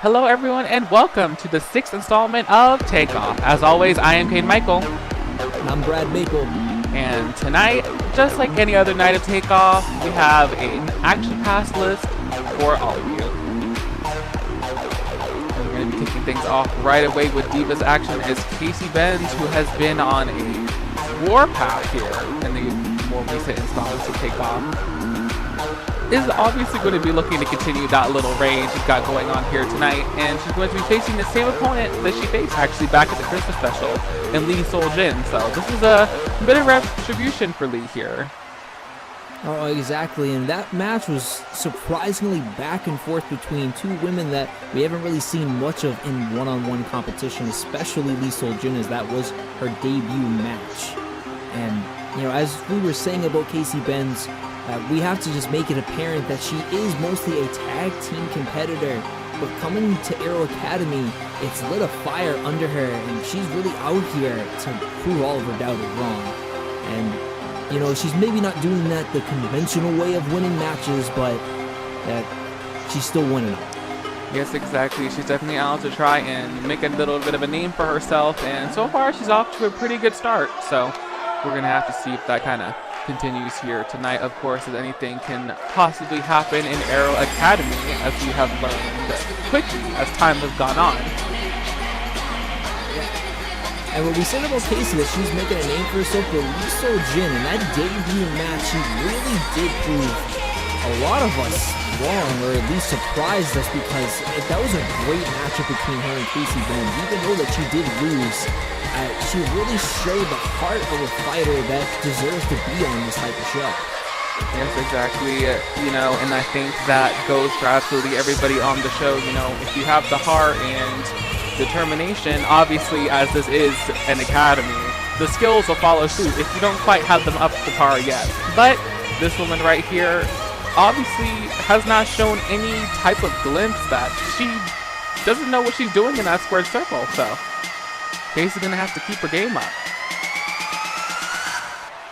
Hello everyone and welcome to the 6th installment of Takeoff. As always, I am Kane Michael. And I'm Brad Maple. And tonight, just like any other night of Takeoff, we have an action pass list for all of you. We're going to be kicking things off right away with Divas action as Casey Benz, who has been on a warpath here in the more recent installments of Takeoff, is obviously going to be looking to continue that little reign she's got going on here tonight, and she's going to be facing the same opponent that she faced actually back at the Christmas special in Leesol. So this is a bit of retribution for Lee here. Oh, exactly, and that match was surprisingly back and forth between two women that we haven't really seen much of in one-on-one competition, especially Leesol, as that was her debut match. And, you know, as we were saying about Casey Benz, we have to just make it apparent that she is mostly a tag team competitor, but coming to Aero Academy, it's lit a fire under her, and she's really out here to prove all of her doubters wrong. And, you know, she's maybe not doing that the conventional way of winning matches, but she's still winning them. Yes, exactly. She's definitely out to try and make a little bit of a name for herself, and so far she's off to a pretty good start, so we're going to have to see if that kind of continues here tonight. Of course, as anything can possibly happen in Aero Academy, as we have learned quickly as time has gone on. And when we said about Casey that she's making a name for herself, but Leesol in that debut match, she really did prove a lot of us wrong, or at least surprised us, because that was a great matchup between her and Casey Benz. Even though that she did lose, she really showed the heart of a fighter that deserves to be on this type of show. Yes, exactly. You know, and I think that goes for absolutely everybody on the show. You know, if you have the heart and determination, obviously, as this is an academy, the skills will follow suit if you don't quite have them up to par yet. But this woman right here obviously has not shown any type of glimpse that she doesn't know what she's doing in that squared circle, so Casey's gonna have to keep her game up.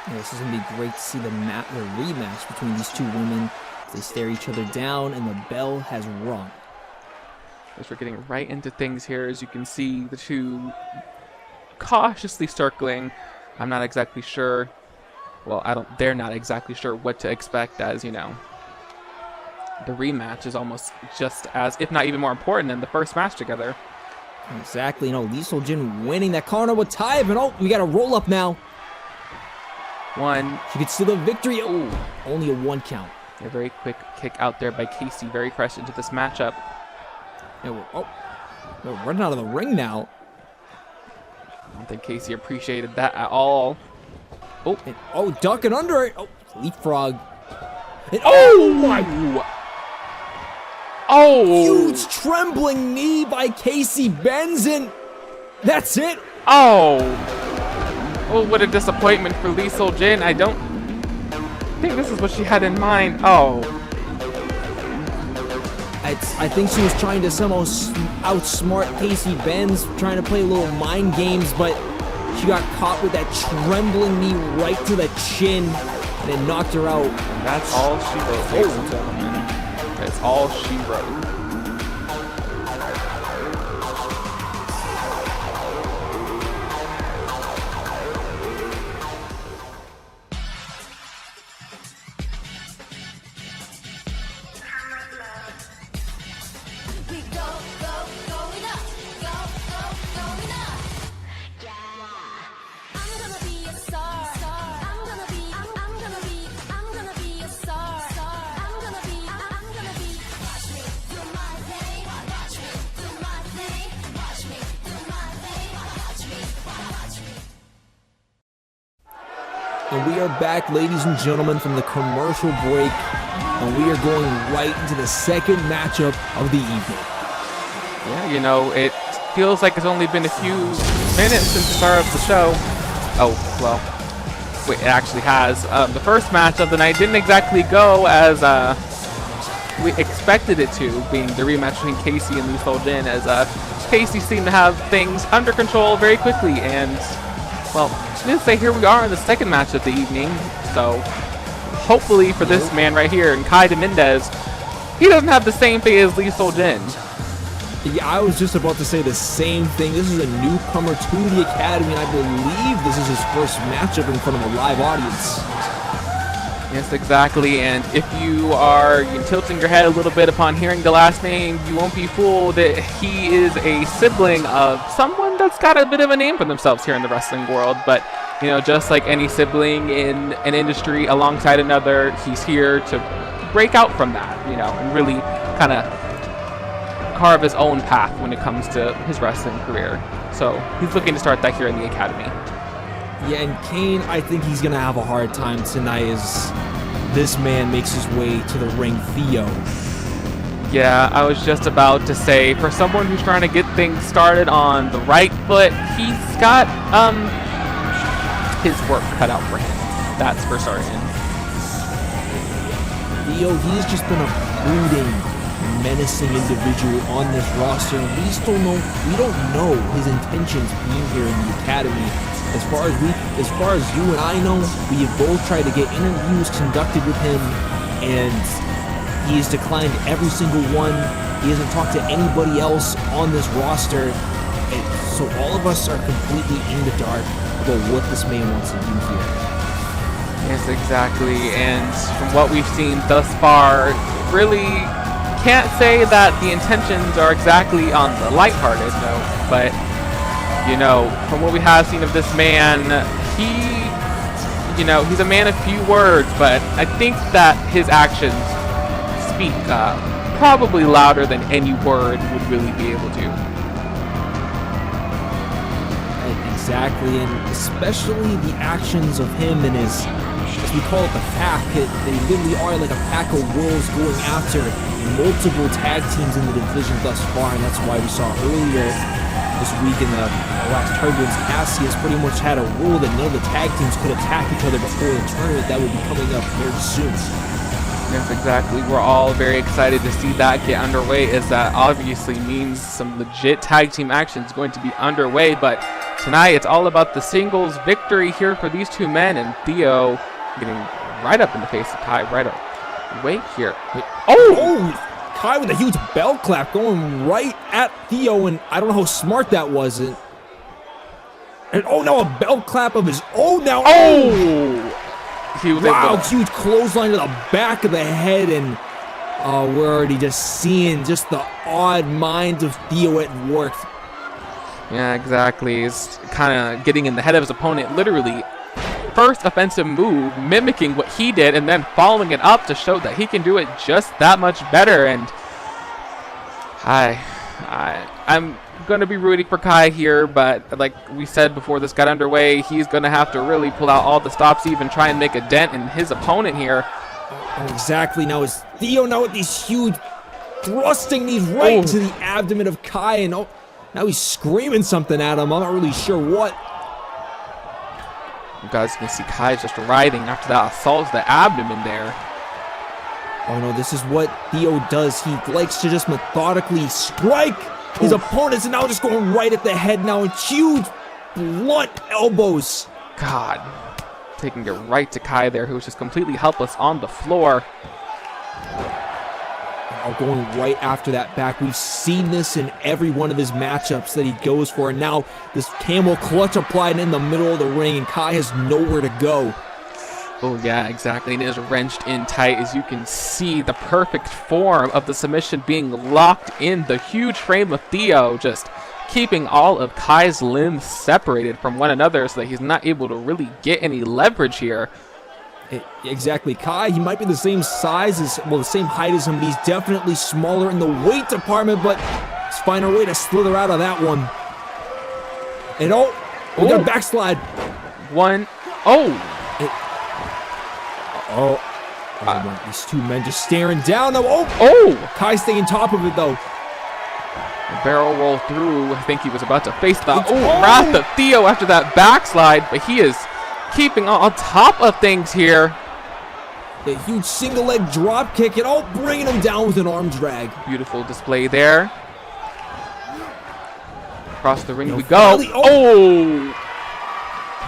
Yeah, this is gonna be great to see the rematch between these two women as they stare each other down, and the bell has rung. As we're getting right into things here, as you can see, the two cautiously circling. I'm not exactly sure. Well, they're not exactly sure what to expect, as you know, the rematch is almost just as, if not even more important than the first match together. Exactly, you know, Leesol winning that Casanova tie, and oh, we got a roll up now. One. She could steal the victory. Oh, only a 1 count. A very quick kick out there by Casey, very fresh into this matchup. Yeah, we're running out of the ring now. I don't think Casey appreciated that at all. Oh, ducking under it. Oh, leapfrog. And, oh my! Oh! Huge trembling knee by Casey Benz, and that's it. Oh! Oh, what a disappointment for Leesol. I don't think this is what she had in mind. Oh. I think she was trying to somehow outsmart Casey Benz, trying to play a little mind games, but she got caught with that trembling knee right to the chin, and it knocked her out. And that's all she wrote, ladies and gentlemen. That's all she wrote. And we are back, ladies and gentlemen, from the commercial break, and we are going right into the second matchup of the evening. Yeah, you know, it feels like it's only been a few minutes since the start of the show. Oh, well, wait, it actually has. The first match of the night didn't exactly go as we expected it to, being the rematch between Casey and Leesol, as Casey seemed to have things under control very quickly, and, well, let's say here we are in the second match of the evening, so hopefully for this man right here, and Mendez, he doesn't have the same fate as Leesol. Yeah, I was just about to say the same thing. This is a newcomer to the Academy, and I believe this is his first matchup in front of a live audience. Yes, exactly. And if you are tilting your head a little bit upon hearing the last name, you won't be fooled that he is a sibling of someone that's got a bit of a name for themselves here in the wrestling world. But, just like any sibling in an industry alongside another, he's here to break out from that, and really kind of carve his own path when it comes to his wrestling career. So he's looking to start that here in the Academy. Yeah, and Kane, I think he's going to have a hard time tonight as this man makes his way to the ring, Theo. Yeah, I was just about to say, for someone who's trying to get things started on the right foot, he's got his work cut out for him. That's for certain. Theo, he's just been a brooding, menacing individual on this roster, and we don't know his intentions being here in the Academy. As far as you and I know, we have both tried to get interviews conducted with him, and he has declined every single one. He hasn't talked to anybody else on this roster, and so all of us are completely in the dark about what this man wants to do here. Yes, exactly. And from what we've seen thus far, really can't say that the intentions are exactly on the lighthearted note, but from what we have seen of this man, he's a man of few words, but I think that his actions speak probably louder than any word would really be able to. Exactly, and especially the actions of him and his, as we call it, the pack. They literally are like a pack of wolves going after multiple tag teams in the division thus far, and that's why we saw earlier this week in the last Turbulence, Cassius pretty much had a rule that none of the tag teams could attack each other before the tournament that would be coming up very soon. Yes, exactly. We're all very excited to see that get underway, as that obviously means some legit tag team action is going to be underway. But tonight, it's all about the singles victory here for these two men, and Theo getting right up in the face of Kai right away here. Oh! Kai with a huge bell clap going right at Theo, and I don't know how smart that was. And now a bell clap of his own now. He was huge clothesline to the back of the head, and we're already just seeing just the odd minds of Theo at work. Yeah, exactly. He's kind of getting in the head of his opponent, literally. First offensive move, mimicking what he did, and then following it up to show that he can do it just that much better. And I'm going to be rooting for Kai here, but like we said before this got underway, he's going to have to really pull out all the stops, even try and make a dent in his opponent here. Exactly. Now is Theo now with these huge thrusting these right to the abdomen of Kai, and now he's screaming something at him. I'm not really sure what. You guys can see Kai just writhing after that assault to the abdomen there. Oh no, this is what Theo does. He likes to just methodically strike his opponents, and now just going right at the head now, and huge blunt elbows. God, taking it right to Kai there, who was just completely helpless on the floor. Going right after that back. We've seen this in every one of his matchups that he goes for, and now this camel clutch applied in the middle of the ring, and Kai has nowhere to go. Oh yeah, exactly, and it is wrenched in tight, as you can see the perfect form of the submission being locked in the huge frame of Theo, just keeping all of Kai's limbs separated from one another so that he's not able to really get any leverage here. Exactly. Kai, he might be the same size the same height as him, but he's definitely smaller in the weight department, but he's finding a way to slither out of that one. And we got a backslide. These two men just staring down. Kai staying top of it, though. A barrel roll through. I think he was about to face the wrath of Theo after that backslide, but he is keeping on top of things here. A huge single leg drop kick, and bringing him down with an arm drag. Beautiful display there. Across the ring we go.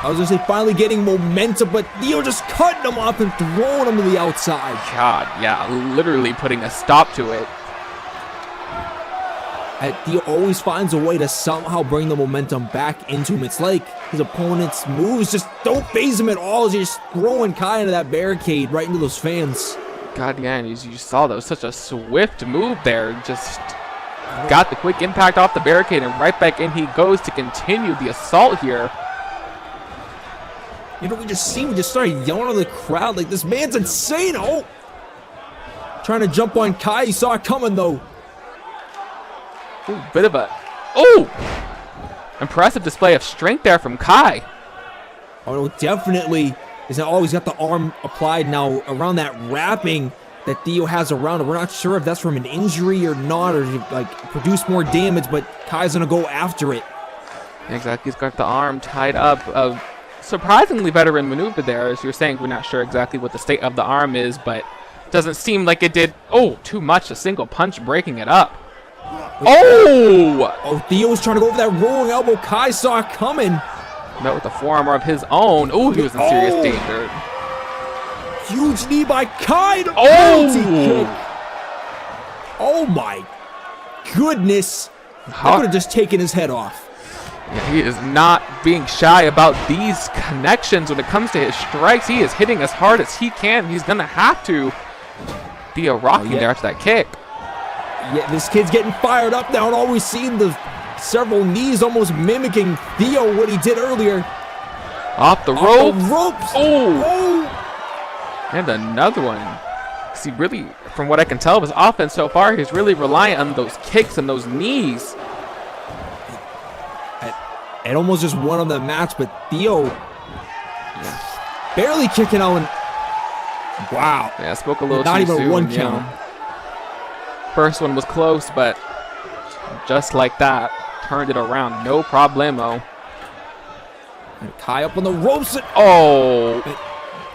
I was going to say finally getting momentum, but Theo just cutting him off and throwing him to the outside. God, yeah, literally putting a stop to it. Theo always finds a way to somehow bring the momentum back into him. It's like his opponent's moves just don't faze him at all. He's just throwing Kai into that barricade right into those fans. God, yeah, and you saw that was such a swift move there. Just got the quick impact off the barricade, and right back in he goes to continue the assault here. You know, we just started yelling at the crowd like, this man's insane. Oh! Trying to jump on Kai. He saw it coming, though. Ooh, bit of a... Oh! Impressive display of strength there from Kai. Oh, definitely. He's got the arm applied now around that wrapping that Theo has around him. We're not sure if that's from an injury or not, or like produce more damage, but Kai's gonna go after it. Exactly, he's got the arm tied up. A surprisingly veteran maneuver there. As you're saying, we're not sure exactly what the state of the arm is, but doesn't seem like it did, too much. A single punch breaking it up. Oh, Theo was trying to go over that rolling elbow. Kai saw it coming. Met with a forearm of his own. Oh, he was in serious danger. Huge knee by Kai. Kick. Oh my goodness. I could have just taken his head off. Yeah, he is not being shy about these connections when it comes to his strikes. He is hitting as hard as he can. He's going to have to. Theo rocking there after that kick. Yeah, this kid's getting fired up now, and all we've seen the several knees almost mimicking Theo, what he did earlier. Off the ropes. Oh! And another one. See, really, from what I can tell of his offense so far, he's really reliant on those kicks and those knees. It almost just won him the match, but Theo barely kicking out. Wow. Yeah, I spoke a little not too even soon, one count. First one was close, but just like that, turned it around. No problemo. And Kai up on the ropes.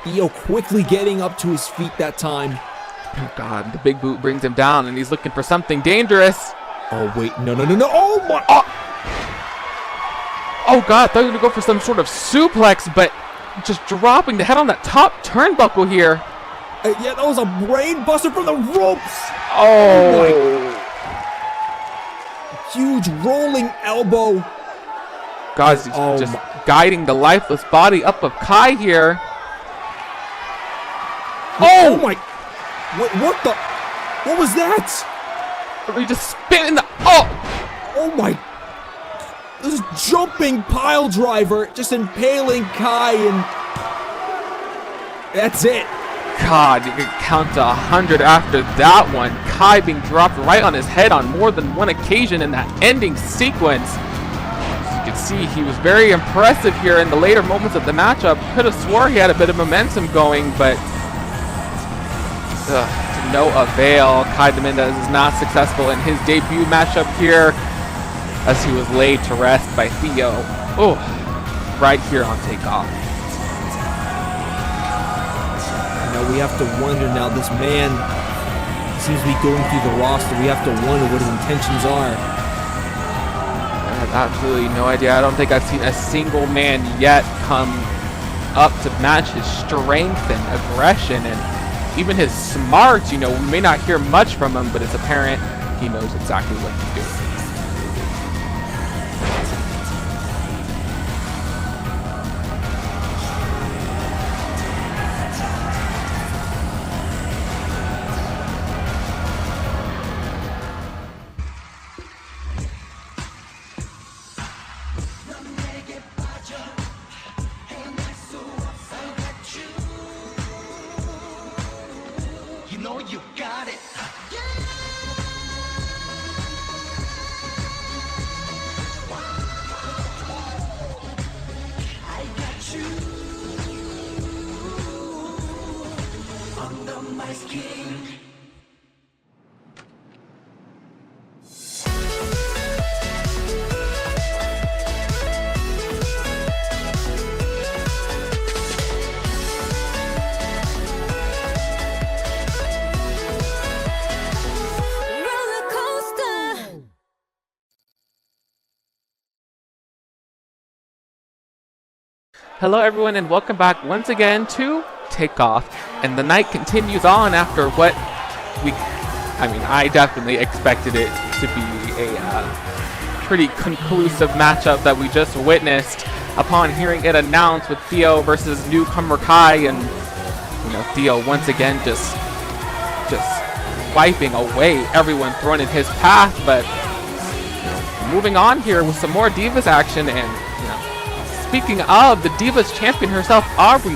Theo quickly getting up to his feet that time. Oh, God. The big boot brings him down, and he's looking for something dangerous. Oh, wait. No. Oh, my. Oh, God. I thought he was going to go for some sort of suplex, but just dropping the head on that top turnbuckle here. Yeah, that was a brain buster from the ropes. Oh. Huge rolling elbow. God, he's just guiding the lifeless body up of Kai here. Oh my! What the? What was that? He just spit in the. Oh my! This jumping pile driver just impaling Kai, and that's it. God, you can count to 100 after that one. Kai being dropped right on his head on more than one occasion in that ending sequence. As you can see, he was very impressive here in the later moments of the matchup. Could have swore he had a bit of momentum going, but to no avail. Kai Mendez is not successful in his debut matchup here, as he was laid to rest by Theo. Right here on Takeoff. We have to wonder now, this man seems to be going through the roster. We have to wonder what his intentions are. I have absolutely no idea. I don't think I've seen a single man yet come up to match his strength and aggression and even his smarts. We may not hear much from him, but it's apparent he knows exactly what he's doing. Hello everyone and welcome back once again to Takeoff. And the night continues on after what we I mean, I definitely expected it to be a pretty conclusive matchup that we just witnessed upon hearing it announced with Theo versus newcomer Kai, and you know, Theo once again just wiping away everyone thrown in his path. But you know, moving on here with some more Divas action, and you know, speaking of the Divas champion herself, Aubrey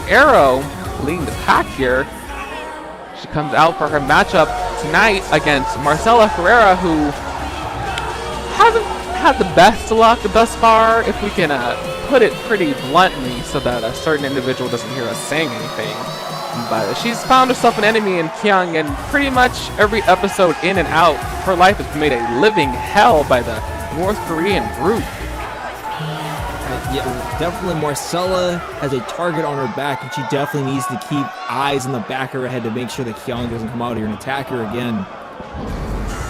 leading the pack here. She comes out for her matchup tonight against Marcella Ferrara, who hasn't had the best luck thus far, if we can put it pretty bluntly, so that a certain individual doesn't hear us saying anything. But she's found herself an enemy in Kyung, and pretty much every episode in and out, her life has been made a living hell by the North Korean brute. Yeah, definitely Marcella has a target on her back, and she definitely needs to keep eyes in the back of her head to make sure that Kyung doesn't come out here and attack her again.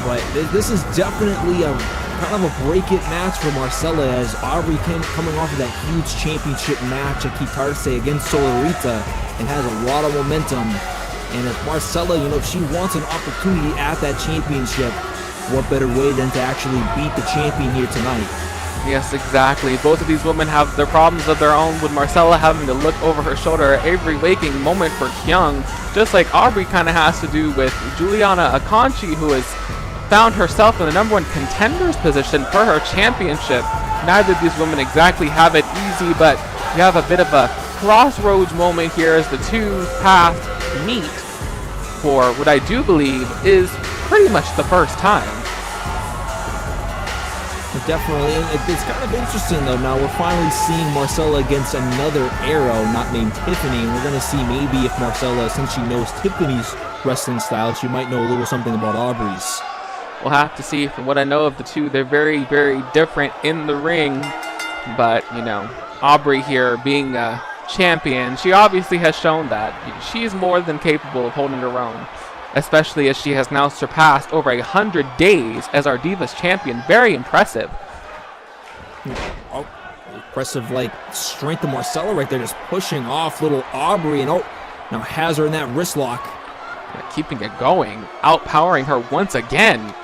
But this is definitely a kind of a break-it match for Marcella, as Aubrey coming off of that huge championship match at Kitarse against Solarita and has a lot of momentum. And if Marcella, you know, if she wants an opportunity at that championship, what better way than to actually beat the champion here tonight? Yes, exactly. Both of these women have their problems of their own, with Marcella having to look over her shoulder at every waking moment for Kyung, just like Aubrey kind of has to do with Juliana Akanchi, who has found herself in the #1 contenders position for her championship. Neither of these women exactly have it easy, but you have a bit of a crossroads moment here as the two paths meet for what I do believe is pretty much the first time. Definitely. It's kind of interesting, though. Now we're finally seeing Marcella against another Arrow, not named Tiffany, and we're going to see maybe if Marcella, since she knows Tiffany's wrestling style, she might know a little something about Aubrey's. We'll have to see. From what I know of the two, they're very, very different in the ring. But, you know, Aubrey here being a champion, she obviously has shown that she's more than capable of holding her own, especially as she has now surpassed over 100 days as our Divas champion. Very impressive. Oh, impressive, like, strength of Marcella right there, just pushing off little Aubrey, and oh, now has her in that wrist lock. Yeah, keeping it going, outpowering her once again.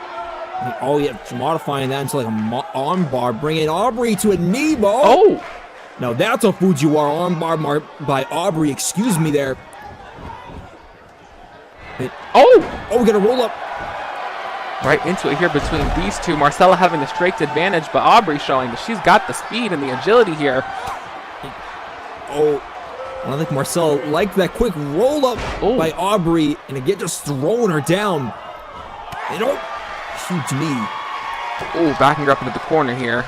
Oh yeah, modifying that into like a arm bar, bringing Aubrey to a knee bar. Oh! Now that's a Fujiwara arm bar by Aubrey, excuse me there. Oh, we got a roll up. Right into it here between these two. Marcella having the strength advantage, but Aubrey showing that she's got the speed and the agility here. Oh, I think Marcella liked that quick roll up by Aubrey, and again just throwing her down. And oh, huge knee. Oh, backing her up into the corner here.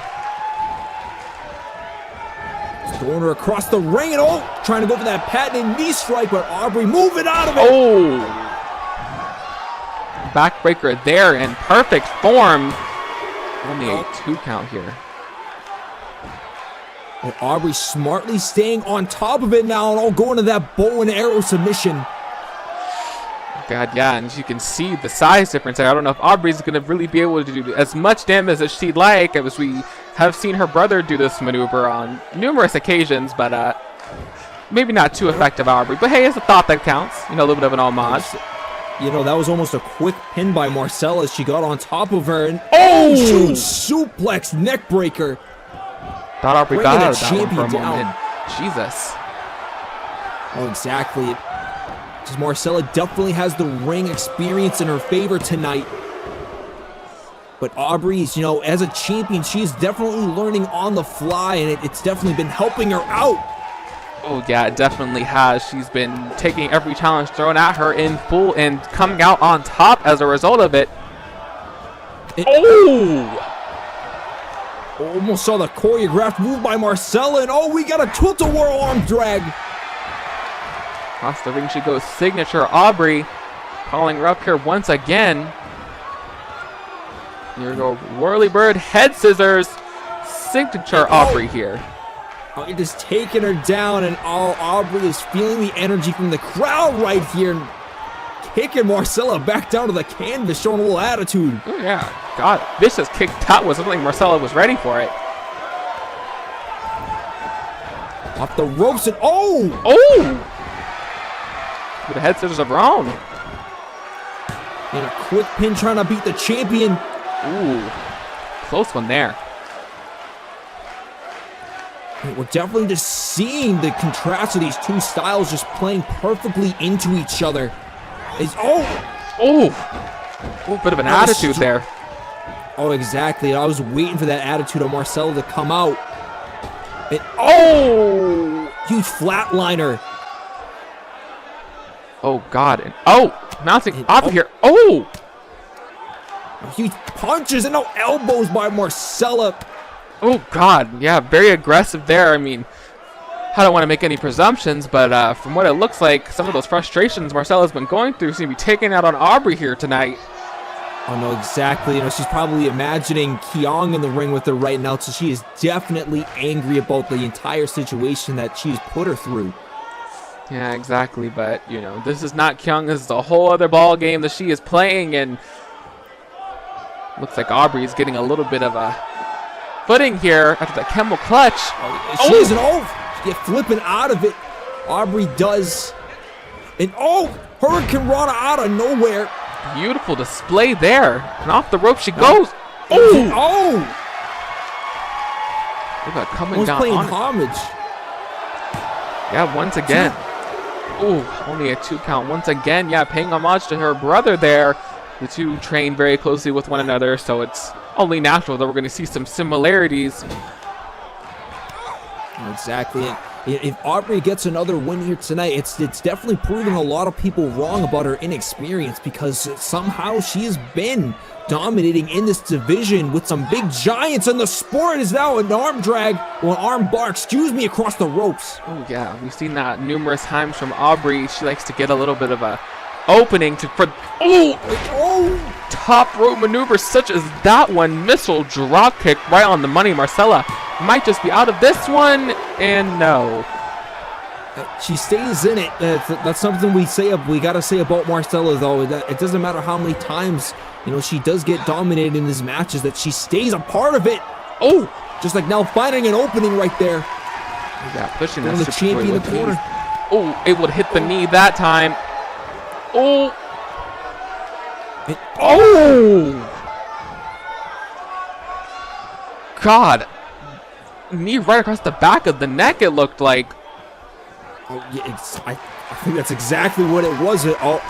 Throwing her across the ring, and oh, trying to go for that patented knee strike, but Aubrey moving out of it. Oh, backbreaker there in perfect form. Only a 2 count here. And Aubrey smartly staying on top of it now, and all going to that bow and arrow submission. God, yeah, and you can see the size difference there. I don't know if Aubrey's going to really be able to do as much damage as she'd like, as we have seen her brother do this maneuver on numerous occasions, but maybe not too effective, Aubrey. But hey, it's a thought that counts. You know, a little bit of an homage. You know, that was almost a quick pin by Marcella as she got on top of her. And huge suplex neck breaker. Thought Aubrey got out of that one for a down. moment. Jesus. Oh, exactly. Because Marcella definitely has the ring experience in her favor tonight. But Aubrey's, you know, as a champion, she's definitely learning on the fly, and it's definitely been helping her out. Oh, yeah, it definitely has. She's been taking every challenge thrown at her in full and coming out on top as a result of it. Almost saw the choreographed move by Marcella, and oh, we got a tilt-a-whirl arm drag. Across the ring she goes, signature Aubrey. Calling her up here once again. Here we go, whirly bird head scissors. Signature Aubrey here. Oh, you're just taking her down, and Aubrey is feeling the energy from the crowd right here. And kicking Marcella back down to the canvas, showing a little attitude. Oh, yeah. God, vicious kick. That was something Marcella was ready for it. Off the ropes, and oh! With the head scissors of her own. And a quick pin trying to beat the champion. Ooh, close one there. And we're definitely just seeing the contrast of these two styles just playing perfectly into each other. Oh, bit of an attitude there. Oh, exactly. I was waiting for that attitude of Marcella to come out. And huge flatliner. Oh God! And mounting off here. Oh, huge punches and no elbows by Marcella. Oh God! Yeah, very aggressive there. I mean, I don't want to make any presumptions, but from what it looks like, some of those frustrations Marcella's been going through seem to be taken out on Aubrey here tonight. Oh no, exactly. You know, she's probably imagining Kyung in the ring with her right now, so she is definitely angry about the entire situation that she's put her through. Yeah, exactly. But you know, this is not Kyung. This is a whole other ball game that she is playing, and looks like Aubrey is getting a little bit of a footing here after the camel clutch. She isn't get flipping out of it. Aubrey does, and Hurricane Rana out of nowhere. Beautiful display there, and off the rope she goes. Look at coming down playing on homage. Yeah, once again. Only a 2 count. Once again, yeah, paying homage to her brother there. The two train very closely with one another, so it's only natural that we're going to see some similarities. Exactly. If Aubrey gets another win here tonight, it's definitely proving a lot of people wrong about her inexperience, because somehow she has been dominating in this division with some big giants, and the sport is now an arm drag, or an arm bar, across the ropes. Oh yeah, we've seen that numerous times from Aubrey. She likes to get a little bit of a opening for top rope maneuvers such as that one. Missile drop kick right on the money. Marcella might just be out of this one, and no. She stays in it. That's something we gotta say about Marcella, though. It doesn't matter how many times, you know, she does get dominated in these matches, that she stays a part of it. Just like now, finding an opening right there. Yeah, pushing the champion in the corner. Able to hit the knee that time. God. Knee right across the back of the neck, it looked like. Yeah, I think that's exactly what it was. I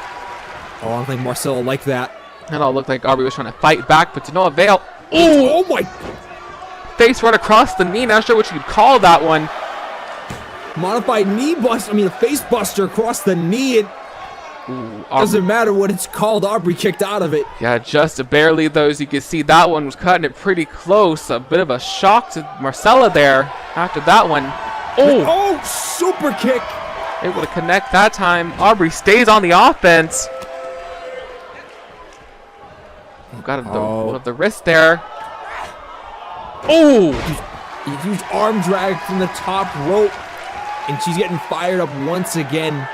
don't think Marcella liked that. It all looked like Aubrey was trying to fight back, but to no avail. Oh my! Face right across the knee. Not sure what you'd call that one. Modified knee bust. I mean, a face buster across the knee. Doesn't matter what it's called. Aubrey kicked out of it. Yeah, just barely, though. As you can see, that one was cutting it pretty close. A bit of a shock to Marcella there after that one. Super kick. Able to connect that time. Aubrey stays on the offense. Got one of the wrist there. Huge arm drag from the top rope, and she's getting fired up once again.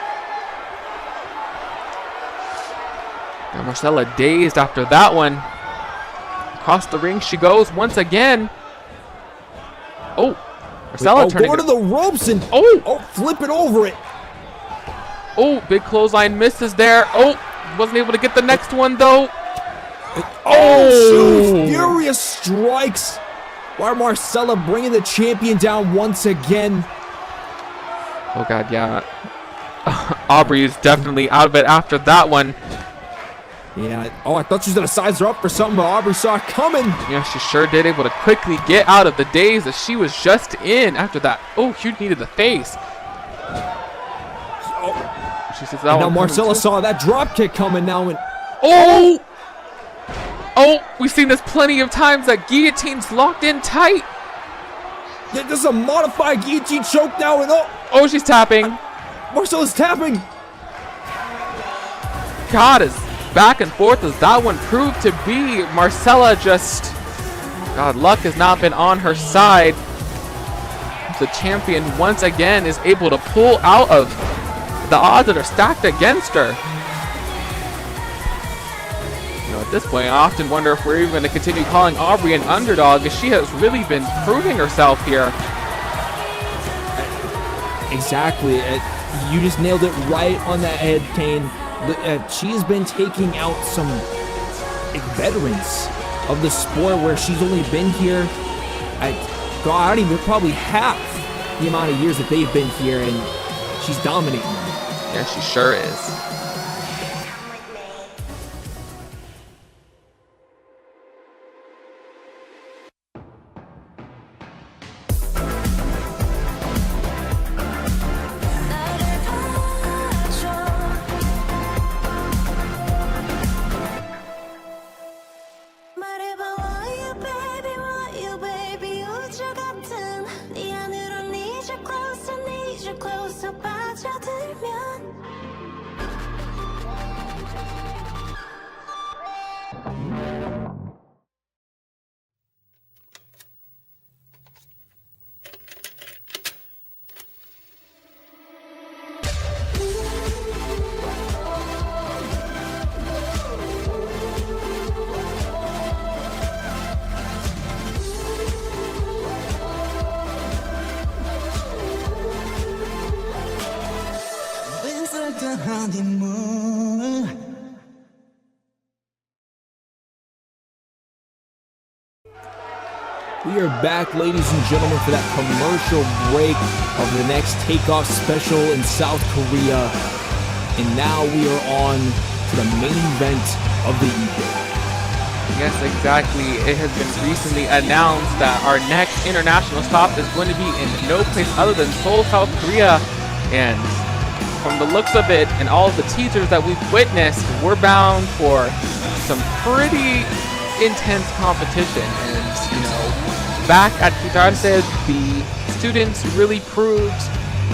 And Marcella dazed after that one. Across the ring she goes once again. Marcella turning going to the ropes and flipping over it. Big clothesline misses there. Wasn't able to get the next one though. Furious strikes by Marcella, bringing the champion down once again. Oh God, yeah. Aubrey is definitely out of it after that one. Yeah. I thought she was gonna size her up for something, but Aubrey saw it coming. Yeah, she sure did. Able to quickly get out of the daze that she was just in after that. Huge knee to the face. She says that now Marcella saw that drop kick coming now, and we've seen this plenty of times, that guillotine's locked in tight. Yeah, there's a modified guillotine choke now, and she's tapping. Marcella's tapping. God, as back and forth as that one proved to be, Marcella luck has not been on her side. The champion once again is able to pull out of the odds that are stacked against her. At this point, I often wonder if we're even going to continue calling Aubrey an underdog, as she has really been proving herself here. Exactly. You just nailed it right on that head, Kane. She has been taking out some veterans of the sport where she's only been here, I don't even, probably half the amount of years that they've been here, and she's dominating them. Yeah, she sure is. We are back, ladies and gentlemen, for that commercial break of the next takeoff special in South Korea. And now we are on to the main event of the evening. Yes, exactly. It has been recently announced that our next international stop is going to be in no place other than Seoul, South Korea. And from the looks of it and all of the teasers that we've witnessed, we're bound for some pretty intense competition. And, you know, back at Casanova, the students really proved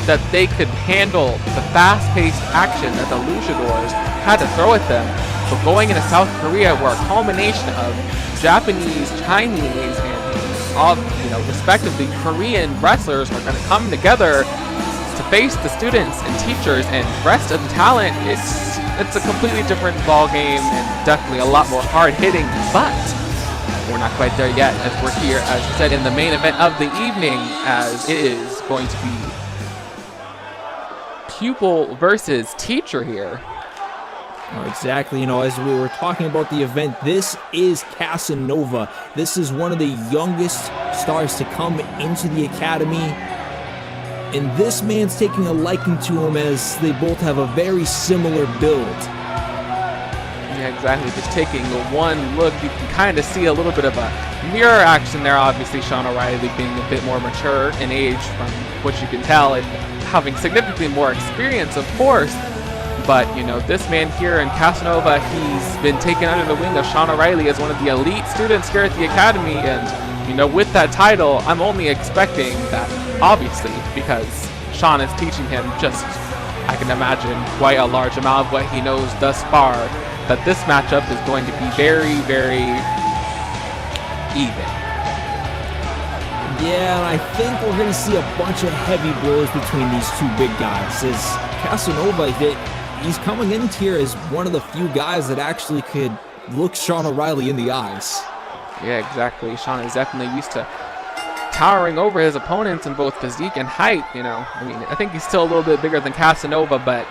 that they could handle the fast-paced action that the luchadors had to throw at them. But going into South Korea, where a culmination of Japanese, Chinese, and all, you know, respectively Korean wrestlers are going to come together to face the students and teachers and rest of the talent, it's a completely different ball game and definitely a lot more hard-hitting. But we're not quite there yet, as we're here, as you said, in the main event of the evening, as it is going to be pupil versus teacher here. Oh, exactly. You know, as we were talking about the event, this is Casanova. This is one of the youngest stars to come into the academy. And this man's taking a liking to him, as they both have a very similar build. Yeah, exactly. Just taking one look, you can kind of see a little bit of a mirror action there. Obviously, Sean O'Reilly being a bit more mature in age from what you can tell, and having significantly more experience, of course. But, you know, this man here in Casanova, he's been taken under the wing of Sean O'Reilly as one of the elite students here at the academy. And, you know, with that title, I'm only expecting that, obviously, because Sean is teaching him just, I can imagine, quite a large amount of what he knows thus far, that this matchup is going to be very, very even. Yeah, and I think we're going to see a bunch of heavy blows between these two big guys. As Casanova, he's coming in here as one of the few guys that actually could look Sean O'Reilly in the eyes. Yeah, exactly. Sean is definitely used to towering over his opponents in both physique and height, you know. I mean, I think he's still a little bit bigger than Casanova, but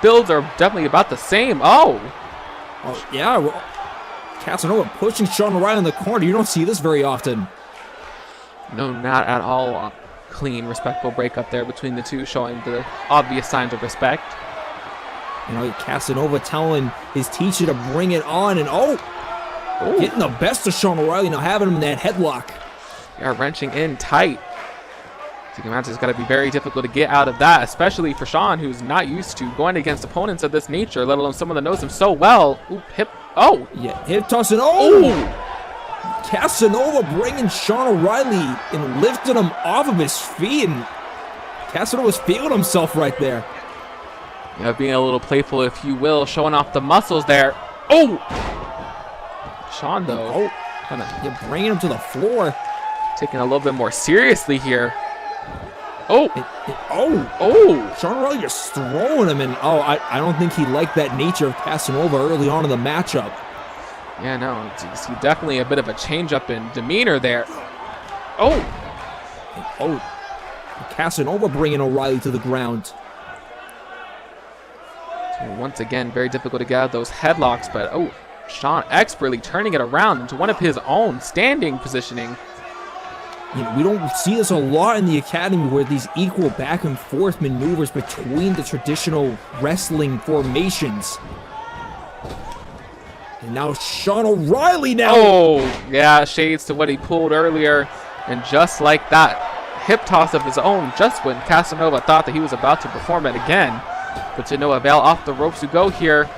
builds are definitely about the same. Oh, yeah. Well, Casanova pushing Sean O'Reilly in the corner. You don't see this very often. No, not at all. Clean, respectful breakup there between the two, showing the obvious signs of respect. You know, Casanova telling his teacher to bring it on, and getting the best of Sean O'Reilly, now having him in that headlock. Yeah, wrenching in tight. So you can imagine it's got to be very difficult to get out of that, especially for Sean, who's not used to going against opponents of this nature, let alone someone that knows him so well. Ooh, hip. Oh! Yeah, hip toss and Casanova bringing Sean O'Reilly and lifting him off of his feet, and Casanova's feeling himself right there. Yeah, being a little playful, if you will, showing off the muscles there. Oh! Sean, though, kind of bringing him to the floor. Taking a little bit more seriously here. Oh! Sean O'Reilly just throwing him, and I don't think he liked that nature of Casanova early on in the matchup. Yeah, no, you see definitely a bit of a change up in demeanor there. Casanova bringing O'Reilly to the ground. And once again, very difficult to get out of those headlocks, but oh, Sean expertly turning it around into one of his own standing positioning. We don't see this a lot in the academy, where these equal back and forth maneuvers between the traditional wrestling formations. And now Sean O'Reilly now. Oh, yeah, shades to what he pulled earlier. And just like that, hip toss of his own, just when Casanova thought that he was about to perform it again. But to no avail, off the ropes we go here.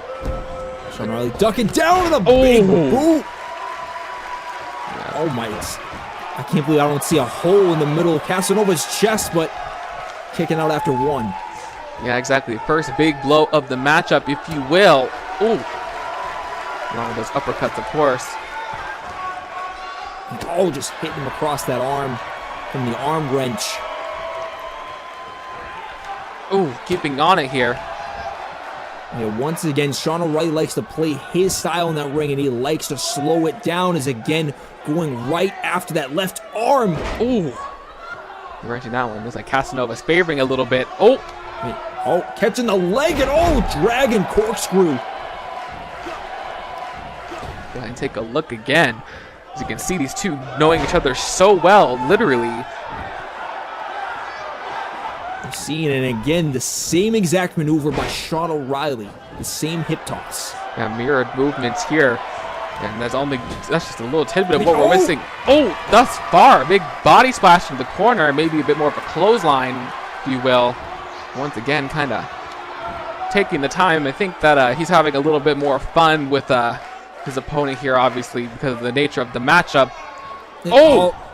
Sean O'Reilly ducking down with a big boot. Yeah. Oh my, I can't believe I don't see a hole in the middle of Casanova's chest, but kicking out after one. Yeah, exactly. First big blow of the matchup, if you will. Ooh. Along with those uppercuts, of course. Oh, just hitting him across that arm from the arm wrench. Ooh, keeping on it here. Yeah, once again, Sean O'Reilly likes to play his style in that ring, and he likes to slow it down, as again, going right after that left arm. Ooh. Wrenching that one. Looks like Casanova's favoring a little bit. Oh. Oh, catching the leg, and oh, dragon corkscrew. Go ahead and take a look again. As you can see, these two knowing each other so well, literally. We're seeing it again, the same exact maneuver by Sean O'Reilly. The same hip toss. Yeah, mirrored movements here. And that's just a little tidbit of what we're missing. Oh, thus far. Big body splash in the corner. Maybe a bit more of a clothesline, if you will. Once again, kind of taking the time. I think that he's having a little bit more fun with his opponent here, obviously, because of the nature of the matchup.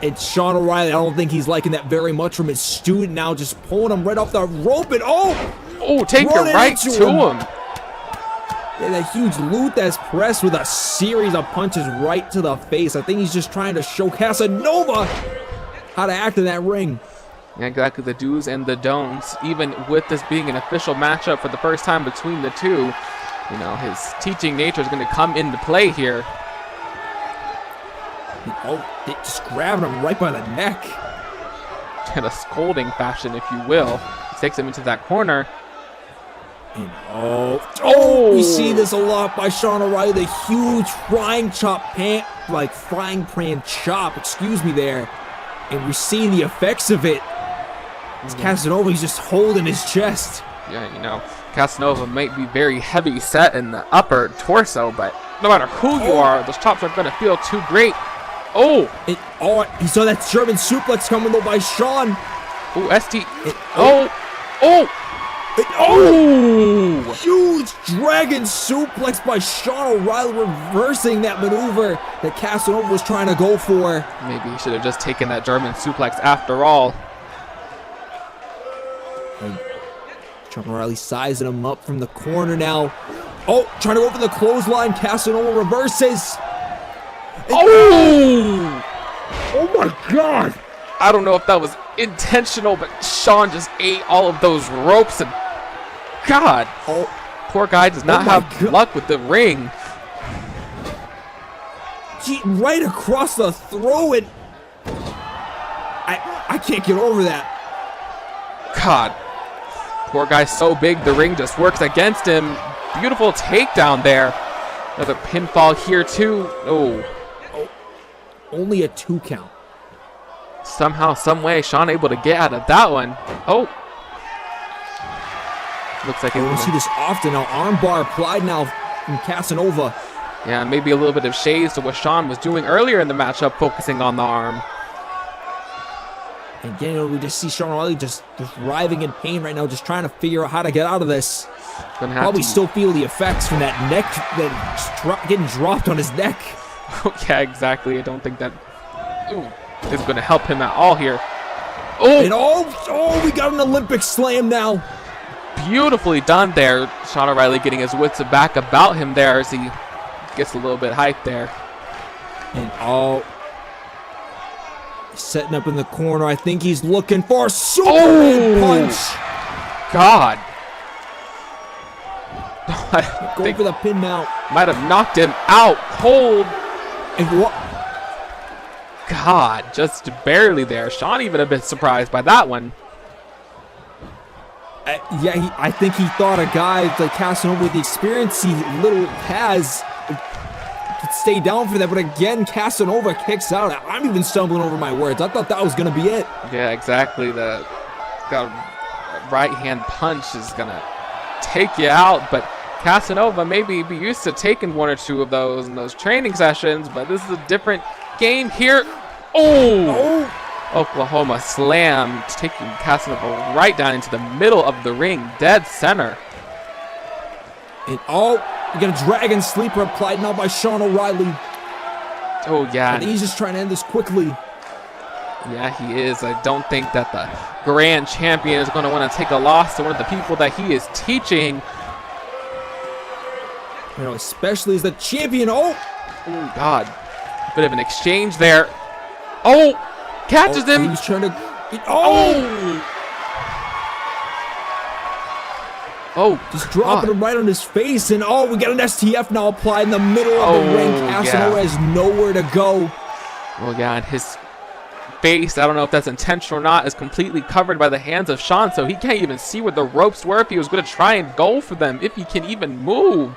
It's Sean O'Reilly. I don't think he's liking that very much from his student now, just pulling him right off the rope, and take it right to him. Yeah, that huge loot that's pressed with a series of punches right to the face. I think he's just trying to show Casanova how to act in that ring. Yeah, exactly, the do's and the don'ts. Even with this being an official matchup for the first time between the two, you know, his teaching nature is going to come into play here. Just grabbing him right by the neck. In a scolding fashion, if you will. He takes him into that corner. And we see this a lot by Sean O'Reilly. The huge frying pan chop, excuse me there. And we're seeing the effects of it. As Casanova, he's just holding his chest. Yeah, you know, Casanova might be very heavy set in the upper torso, but no matter who you are, those chops aren't going to feel too great. He saw that German suplex coming though by Sean. Huge dragon suplex by Sean O'Reilly, reversing that maneuver that Casanova was trying to go for. Maybe he should have just taken that German suplex after all. Sean O'Reilly sizing him up from the corner now. Trying to go for the clothesline. Casanova reverses. Oh my God! I don't know if that was intentional, but Sean just ate all of those ropes, and God, poor guy does not have luck with the ring. Right across the throat, and I can't get over that. God, poor guy's so big, the ring just works against him. Beautiful takedown there. Another pinfall here too. Only a 2 count. Somehow, some way, Sean able to get out of that one. Looks like we don't see this often. Now, armbar applied now from Casanova. Yeah, maybe a little bit of shades to what Sean was doing earlier in the matchup, focusing on the arm. And again, we just see Sean O'Reilly just writhing in pain right now, just trying to figure out how to get out of this. Probably still feel the effects from that neck, getting dropped on his neck. Yeah, exactly. I don't think that is going to help him at all here. We got an Olympic slam now. Beautifully done there. Sean O'Reilly getting his wits back about him there as he gets a little bit hyped there. And setting up in the corner. I think he's looking for a Superman punch. God. Go for the pin now. Might have knocked him out cold. And what? God, just barely there. Sean even a bit surprised by that one. Yeah, I think he thought a guy like Casanova with the experience he little has could stay down for that, but again, Casanova kicks out. I'm even stumbling over my words. I thought that was going to be it. Yeah, exactly. The right-hand punch is going to take you out, but Casanova maybe be used to taking one or two of those in those training sessions, but this is a different game here. Oh! Oklahoma slam, taking Casanova right down into the middle of the ring, dead center. And you got a dragon sleeper applied now by Sean O'Reilly. Oh, yeah. I think he's just trying to end this quickly. Yeah, he is. I don't think that the grand champion is going to want to take a loss to one of the people that he is teaching. You know, especially as the champion. Oh, God. Bit of an exchange there. Oh! Catches him. He's trying to. Just dropping him right on his face, and we got an STF now applied in the middle of the ring. Casanova has nowhere to go. Well, yeah, and his face, I don't know if that's intentional or not, is completely covered by the hands of Sean, so he can't even see where the ropes were if he was going to try and go for them, if he can even move.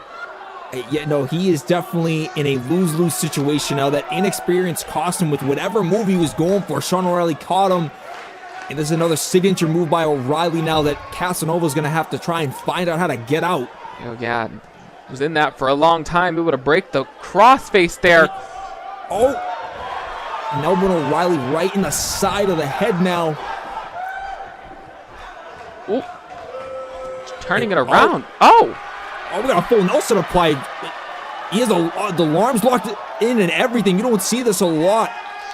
Yeah, no, he is definitely in a lose-lose situation now. That inexperience cost him with whatever move he was going for. Sean O'Reilly caught him. And there's another signature move by O'Reilly now that Casanova's going to have to try and find out how to get out. Oh, yeah. He was in that for a long time. Able to break the crossface there. And elbow O'Reilly right in the side of the head now. Turning it around. We got a full Nelson applied. He has the alarms locked in and everything. You don't see this a lot.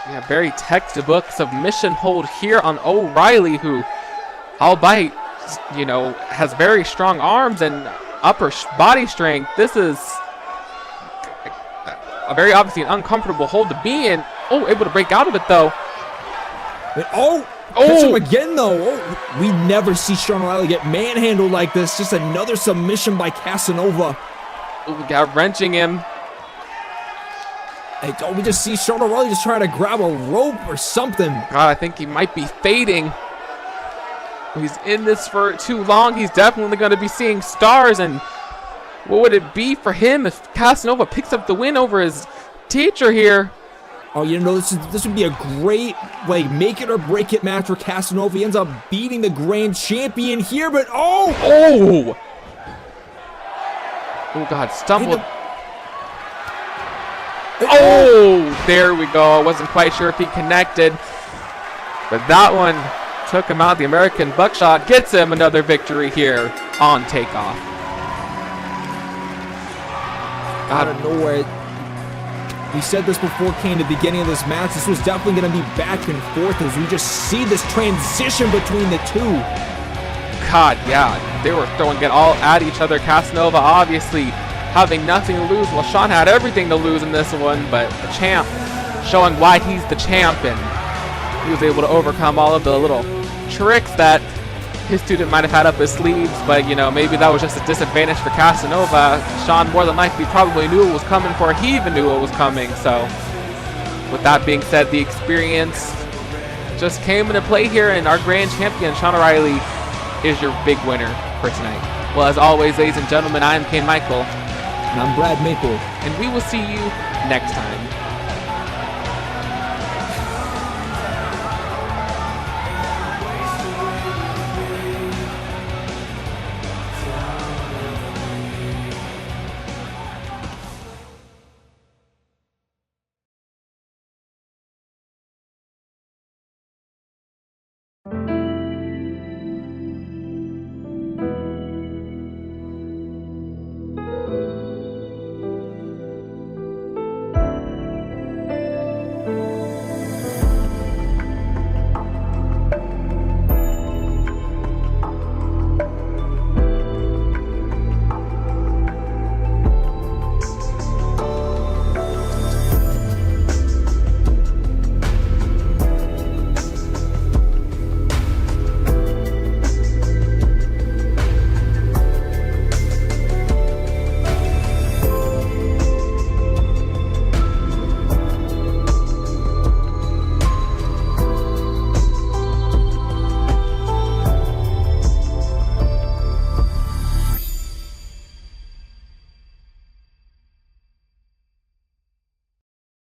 Yeah, very textbook submission hold here on O'Reilly, who, albeit, has very strong arms and upper body strength. This is a very obviously an uncomfortable hold to be in. Able to break out of it though. Catch him again though. We never see Sean O'Reilly get manhandled like this. Just another submission by Casanova. We got wrenching him. We just see Sean O'Reilly just trying to grab a rope or something. God, I think he might be fading. He's in this for too long. He's definitely going to be seeing stars. And what would it be for him if Casanova picks up the win over his teacher here? This would be a great make it or break it match for Casanova. He ends up beating the grand champion here, but God, stumbled. There we go. I wasn't quite sure if he connected, but that one took him out. The American Buckshot gets him another victory here on Takeoff. Out of nowhere. We said this before came to the beginning of this match. This was definitely going to be back and forth as we just see this transition between the two. God, yeah. They were throwing it all at each other. Casanova obviously having nothing to lose, while Sean had everything to lose in this one, but the champ showing why he's the champ, and he was able to overcome all of the little tricks that his student might have had up his sleeves, but maybe that was just a disadvantage for Casanova. Sean more than likely probably knew it was coming before he even knew it was coming. So with that being said, the experience just came into play here, and our grand champion Sean O'Reilly is your big winner for tonight. Well, as always, ladies and gentlemen, I am Kane Michael. And I'm Brad Maple. And we will see you next time.